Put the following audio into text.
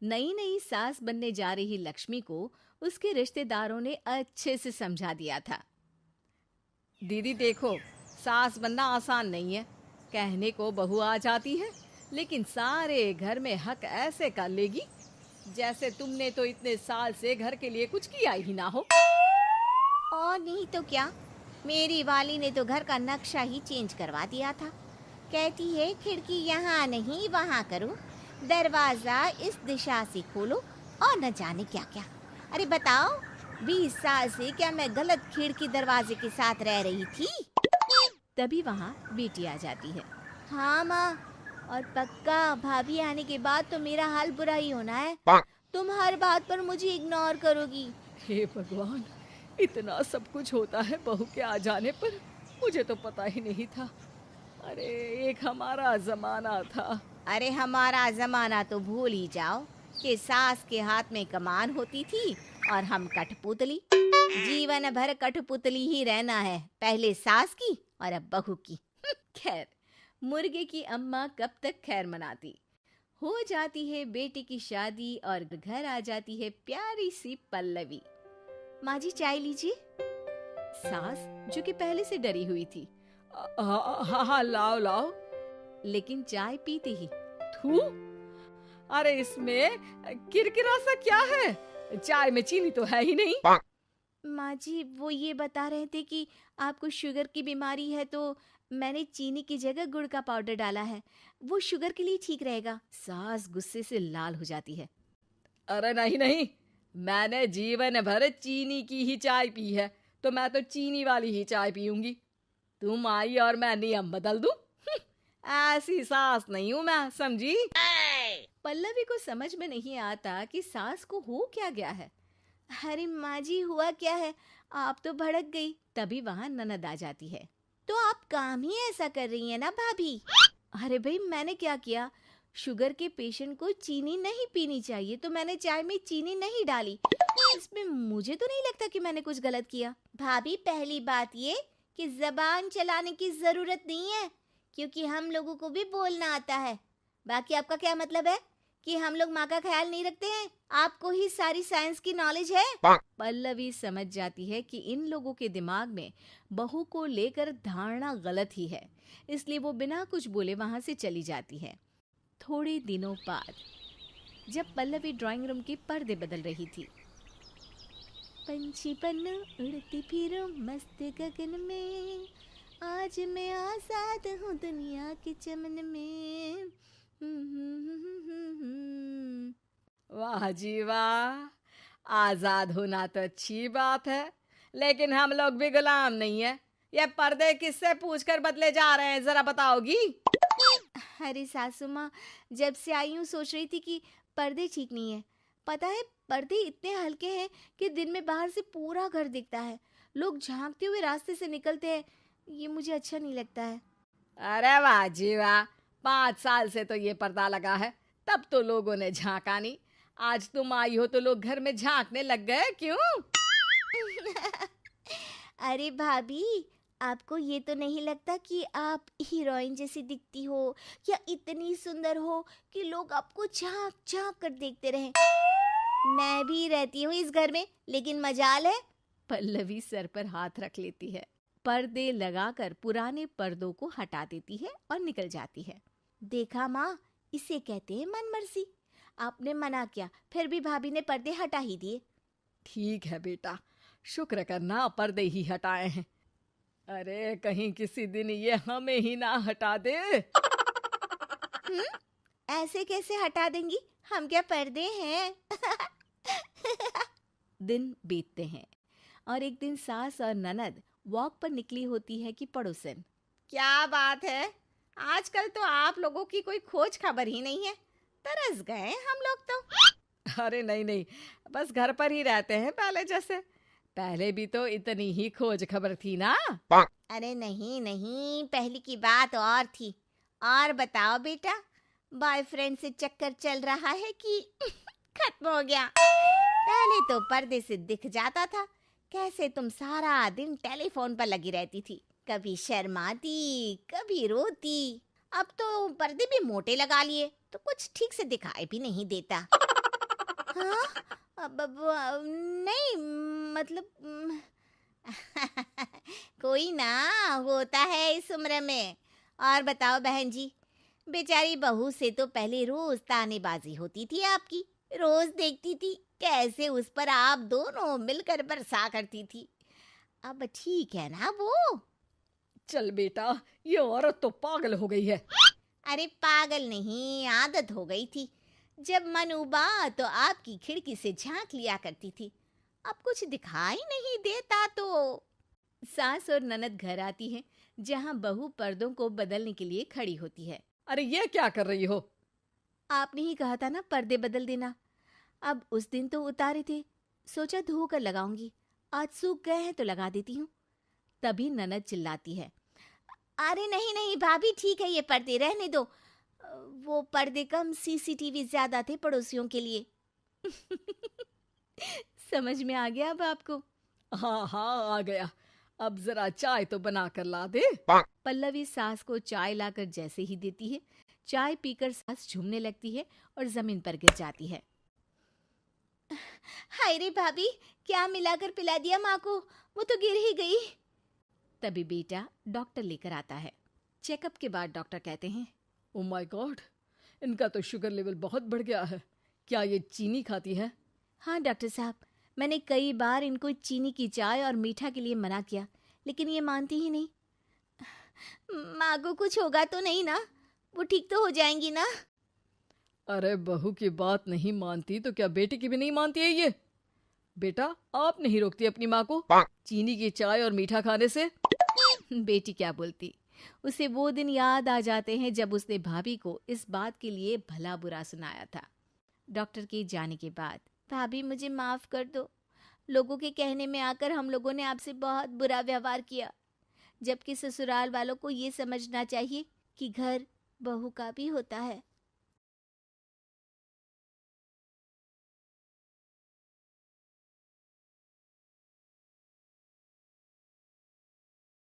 नई नई सास बनने जा रही लक्ष्मी को उसके रिश्तेदारों ने अच्छे से समझा दिया था। दीदी देखो, सास बनना आसान नहीं है। कहने को बहू आ जाती है, लेकिन सारे घर में हक ऐसे कर लेगी जैसे तुमने तो इतने साल से घर के लिए कुछ किया ही ना हो। और नहीं तो क्या, मेरी वाली ने तो घर का नक्शा ही चेंज करवा दिया था। कहती है खिड़की यहाँ नहीं वहाँ करो, दरवाजा इस दिशा से खोलो और न जाने क्या क्या। अरे बताओ, 20 साल से क्या मैं गलत खिड़की दरवाजे के साथ रह रही थी? तभी वहाँ बेटी आ जाती है। हाँ माँ, और पक्का भाभी आने के बाद तो मेरा हाल बुरा ही होना है। तुम हर बात पर मुझे इग्नोर करोगी। हे भगवान, इतना सब कुछ होता है बहू के आ जाने पर, मुझे तो पता ही नहीं था। अरे एक हमारा जमाना था। अरे हमारा जमाना तो भूल ही जाओ कि सास के हाथ में कमान होती थी और हम कठपुतली। जीवन भर कठपुतली ही रहना है, पहले सास की और अब बहू की। खैर, मुर्गे की अम्मा कब तक खैर मनाती। हो जाती है बेटी की शादी और घर आ जाती है प्यारी सी पल्लवी। माँ जी चाय लीजिए। सास जो कि पहले से डरी हुई थी, हाँ हाँ लाओ लाओ, लेकिन चाय पीती ही थू, अरे इसमें किरकिरा सा क्या है? चाय में चीनी तो है ही नहीं। माँ जी वो ये बता रहे थे कि आपको शुगर की बीमारी है, तो मैंने चीनी की जगह गुड़ का पाउडर डाला है, वो शुगर के लिए ठीक रहेगा। सास गुस्से से लाल हो जाती है। अरे नहीं नहीं, मैंने जीवन भर चीनी की ही चाय पी है, तो मैं तो चीनी वाली ही चाय पीऊंगी। तुम आई और मैं नियम बदल दूं? ऐसी सास नहीं हूं मैं, समझी? पल्लवी को समझ में नहीं आता कि सास को हो क्या गया है। अरे माँ जी हुआ क्या है, आप तो भड़क गई। तभी वहां ननद आ जाती है। तो आप काम ही ऐसा कर रही है ना भाभी? अरे भाई मैंने क्या किया? शुगर के पेशेंट को चीनी नहीं पीनी चाहिए, तो मैंने चाय में चीनी नहीं डाली। इसमें मुझे तो नहीं लगता कि मैंने कुछ गलत किया। भाभी पहली बात ये कि जबान चलाने की जरूरत नहीं है, क्योंकि हम लोगों को भी बोलना आता है। बाकी आपका क्या मतलब है कि हम लोग माँ का ख्याल नहीं रखते हैं? आपको ही सारी साइंस की नॉलेज है। पल्लवी समझ जाती है कि इन लोगों के दिमाग में बहू को लेकर धारणा गलत ही है, इसलिए वो बिना कुछ बोले वहां से चली जाती है। थोड़े दिनों बाद जब पल्लवी ड्राइंग रूम के पर्दे बदल रही थी, पंछी पन्नू उड़ती फिरूं मस्त गगन में, आज मैं आजाद हूँ दुनिया के चमन में। वाह जी वाह, आजाद होना तो अच्छी बात है, लेकिन हम लोग भी गुलाम नहीं है। ये पर्दे किससे पूछकर बदले जा रहे हैं, जरा बताओगी? अरे सासू माँ, जब से आई हूँ सोच रही थी कि पर्दे ठीक नहीं है। पता है पर्दे इतने हल्के हैं कि दिन में बाहर से पूरा घर दिखता है, लोग झांकते हुए रास्ते से निकलते हैं, ये मुझे अच्छा नहीं लगता है। अरे वाह जी वाह, 5 साल से तो ये पर्दा लगा है, तब तो लोगों ने झांका नहीं। आज तुम आई हो तो लोग घर में झांकने लग गए, क्यों? अरे भाभी, आपको ये तो नहीं लगता कि आप हीरोइन जैसी दिखती हो या इतनी सुंदर हो कि लोग आपको झांक झांक कर देखते रहें? मैं भी रहती हूँ इस घर में, लेकिन मजाल है। पल्लवी सर पर हाथ रख लेती है, पर्दे लगाकर पुराने पर्दों को हटा देती है और निकल जाती है। देखा माँ, इसे कहते हैं मनमर्जी। आपने मना किया, फिर भी भाभी ने पर्दे हटा ही दिए। ठीक है बेटा, शुक्र करना पर्दे ही हटाए हैं। अरे कहीं किसी दिन ये हमें ही ना हटा दे। ऐसे कैसे हटा देंगी, हम क्या पर्दे हैं? दिन बीतते हैं और एक दिन सास और ननद वॉक पर निकली होती है कि पड़ोसन। क्या बात है, आजकल तो आप लोगों की कोई खोज खबर ही नहीं है। तरस गए हम लोग तो। अरे नहीं नहीं, बस घर पर ही रहते हैं पहले जैसे। पहले भी तो इतनी ही खोज खबर थी ना। अरे नहीं नहीं, पहले की बात और थी। और बताओ बेटा, बॉयफ्रेंड से चक्कर चल रहा है कि खत्म हो गया? पहले तो पर्दे से दिख जाता था कैसे तुम सारा दिन टेलीफोन पर लगी रहती थी, कभी शर्माती कभी रोती। अब तो पर्दे भी मोटे लगा लिए तो कुछ ठीक से दिखाई भी नहीं देता। हाँ? नहीं, मतलब कोई ना, होता है इस उम्र में। और बताओ बहन जी, बेचारी बहू से तो पहले रोज तानेबाजी होती थी आपकी, रोज देखती थी कैसे उस पर आप दोनों मिलकर बरसा करती थी। अब ठीक है ना वो? चल बेटा, ये औरत तो पागल हो गई है। अरे पागल नहीं, आदत हो गई थी। जब मन उबा तो आपकी खिड़की से झांक लिया करती थी। अब कुछ दिखाई नहीं देता तो। सास और ननद घर आती है, जहां बहू पर्दों को बदलने के लिए खड़ी होती है। अरे ये क्या कर रही हो? आपने ही कहा था ना पर्दे बदल देना। अब उस दिन तो उतारे थे, सोचा धो कर लगाऊंगी, आज सूख गए हैं तो लगा देती हूँ। तभी ननद चिल्लाती है, अरे नहीं नहीं भाभी, ठीक है ये पर्दे रहने दो। वो पर्दे कम, सीसीटीवी ज्यादा थे पड़ोसियों के लिए। समझ में आ गया अब आपको? हाँ हाँ, आ गया। अब जरा चाय तो बना कर ला दे। पल्लवी सास को चाय लाकर जैसे ही देती है, चाय पीकर सास झूमने लगती है और जमीन पर गिर जाती है। हाय रे भाभी, क्या मिलाकर पिला दिया माँ को, वो तो गिर ही गई। तभी बेटा डॉक्टर लेकर आता है। चेकअप के बाद डॉक्टर कहते हैं, ओ माय गॉड, इनका तो शुगर लेवल बहुत बढ़ गया है। क्या ये चीनी खाती है? हाँ डॉक्टर साहब, मैंने कई बार इनको चीनी की चाय और मीठा के लिए मना किया, लेकिन ये मानती ही नहीं। माँ को कुछ होगा तो नहीं ना? वो ठीक तो हो जाएंगी ना? अरे बहू की बात नहीं मानती तो क्या बेटी की भी नहीं मानती है ये? बेटा, आप नहीं रोकती अपनी माँ को चीनी की चाय और मीठा खाने से? बेटी क्या बोलती, उसे वो दिन याद आ जाते हैं जब उसने भाभी को इस बात के लिए भला बुरा सुनाया था। डॉक्टर के जाने के बाद, भाभी मुझे माफ कर दो, लोगों के कहने में आकर हम लोगों ने आपसे बहुत बुरा व्यवहार किया, जबकि ससुराल वालों को ये समझना चाहिए कि घर बहू का भी होता है।